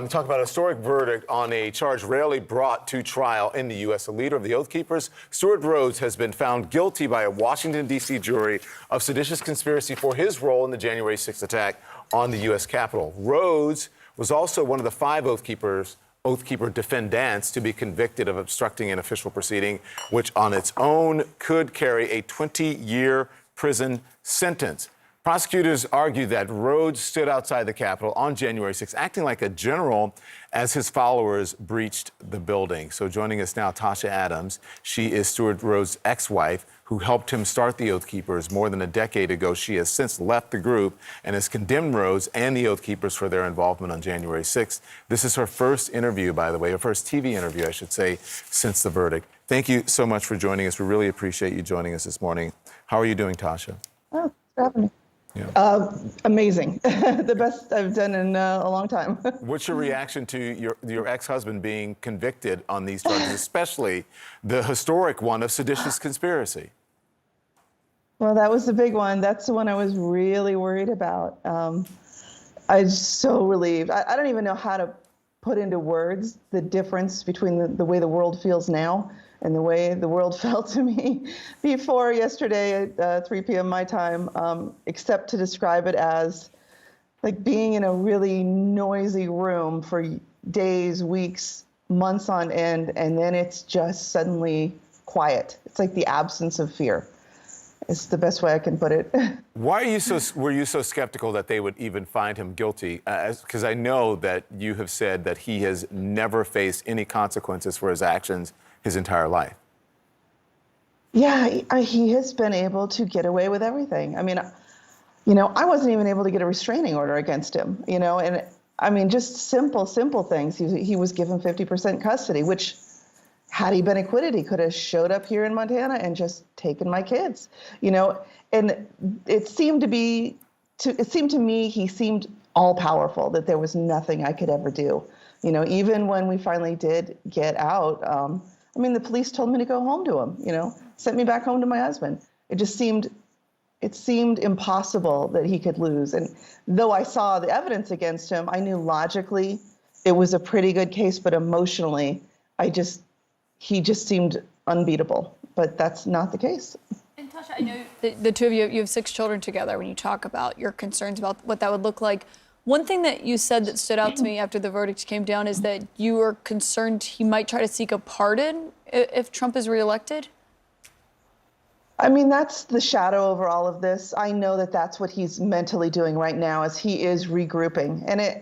We talk about a historic verdict on a charge rarely brought to trial in the U.S. The leader of the Oath Keepers, Stewart Rhodes, has been found guilty by a Washington, D.C. jury of seditious conspiracy for his role in the January 6th attack on the U.S. Capitol. Rhodes was also one of the 5 Oathkeeper defendants to be convicted of obstructing an official proceeding, which on its own could carry a 20-year prison sentence. Prosecutors argue that Rhodes stood outside the Capitol on January 6th, acting like a general as his followers breached the building. So joining us now, Tasha Adams. She is Stewart Rhodes' ex-wife who helped him start the Oath Keepers more than a decade ago. She has since left the group and has condemned Rhodes and the Oath Keepers for their involvement on January 6th. This is her first interview, by the way, her first TV interview, I should say, since the verdict. Thank you so much for joining us. We really appreciate you joining us this morning. How are you doing, Tasha? Oh, thanks for having me. Yeah. Amazing. The best I've done in a long time. What's your reaction to your ex-husband being convicted on these charges, especially the historic one of seditious conspiracy? Well, that was the big one. That's the one I was really worried about. I was so relieved. I don't even know how to put into words the difference between the way the world feels now and the way the world felt to me before yesterday at 3 p.m. my time, except to describe it as like being in a really noisy room for days, weeks, months on end, and then it's just suddenly quiet. It's like the absence of fear. It's the best way I can put it. Were you so skeptical that they would even find him guilty? Because I know that you have said that he has never faced any consequences for his actions his entire life. Yeah, he has been able to get away with everything. I mean, I wasn't even able to get a restraining order against him, and I mean, just simple things. He was given 50% custody, which had he been acquitted, he could have showed up here in Montana and just taken my kids, and it seemed to me he seemed all powerful, that there was nothing I could ever do. Even when we finally did get out, I mean, the police told me to go home to him, sent me back home to my husband. It seemed impossible that he could lose. And though I saw the evidence against him, I knew logically it was a pretty good case, but emotionally, he just seemed unbeatable. But that's not the case. And Tasha, I know the two of you have 6 children together. When you talk about your concerns about what that would look like, one thing that you said that stood out to me after the verdict came down is that you were concerned he might try to seek a pardon if Trump is reelected. I mean, that's the shadow over all of this. I know that that's what he's mentally doing right now, as he is regrouping. And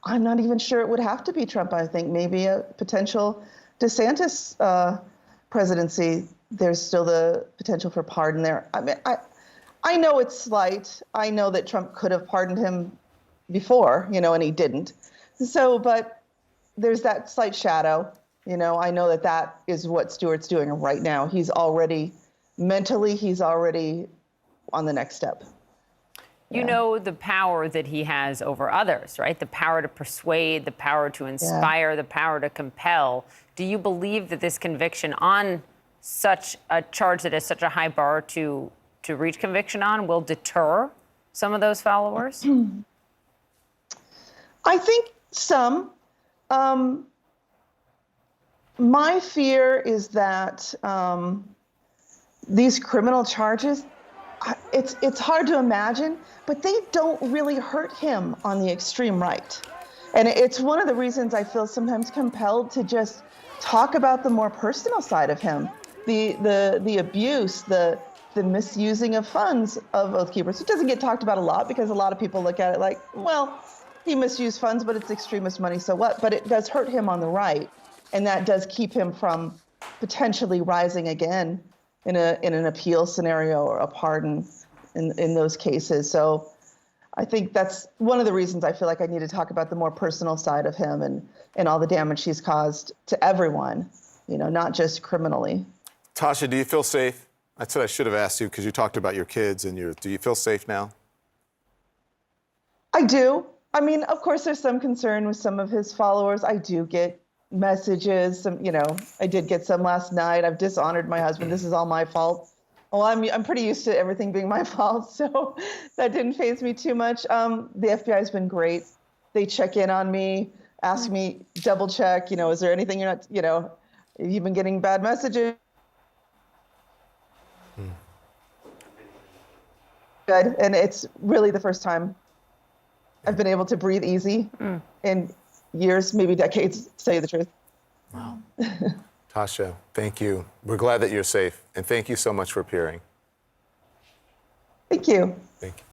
I'm not even sure it would have to be Trump. I think maybe a potential DeSantis presidency. There's still the potential for pardon there. I mean, I know it's slight. I know that Trump could have pardoned him before, and he didn't. So, but there's that slight shadow. I know that is what Stewart's doing right now. He's already on the next step. You know the power that he has over others, right? The power to persuade, the power to inspire, the power to compel. Do you believe that this conviction on such a charge that has such a high bar to reach conviction on will deter some of those followers? I think some. My fear is that these criminal charges, it's hard to imagine, but they don't really hurt him on the extreme right. And it's one of the reasons I feel sometimes compelled to just talk about the more personal side of him, the abuse, the misusing of funds of Oath Keepers. It doesn't get talked about a lot because a lot of people look at it like, well, he misused funds, but it's extremist money, so what? But it does hurt him on the right, and that does keep him from potentially rising again in an appeal scenario or a pardon in those cases. So I think that's one of the reasons I feel like I need to talk about the more personal side of him and all the damage he's caused to everyone, not just criminally. Tasha, do you feel safe? That's what I should have asked you, because you talked about your kids and do you feel safe now? I do. I mean, of course, there's some concern with some of his followers. I do get messages. I did get some last night. I've dishonored my husband. This is all my fault. Well, I'm pretty used to everything being my fault, so that didn't faze me too much. The FBI has been great. They check in on me. ask me, double check, is there anything you're not, have you been getting bad messages? Good. And it's really the first time I've been able to breathe easy in years, maybe decades, to tell you the truth. Wow. Tasha, thank you. We're glad that you're safe. And thank you so much for appearing. Thank you. Thank you.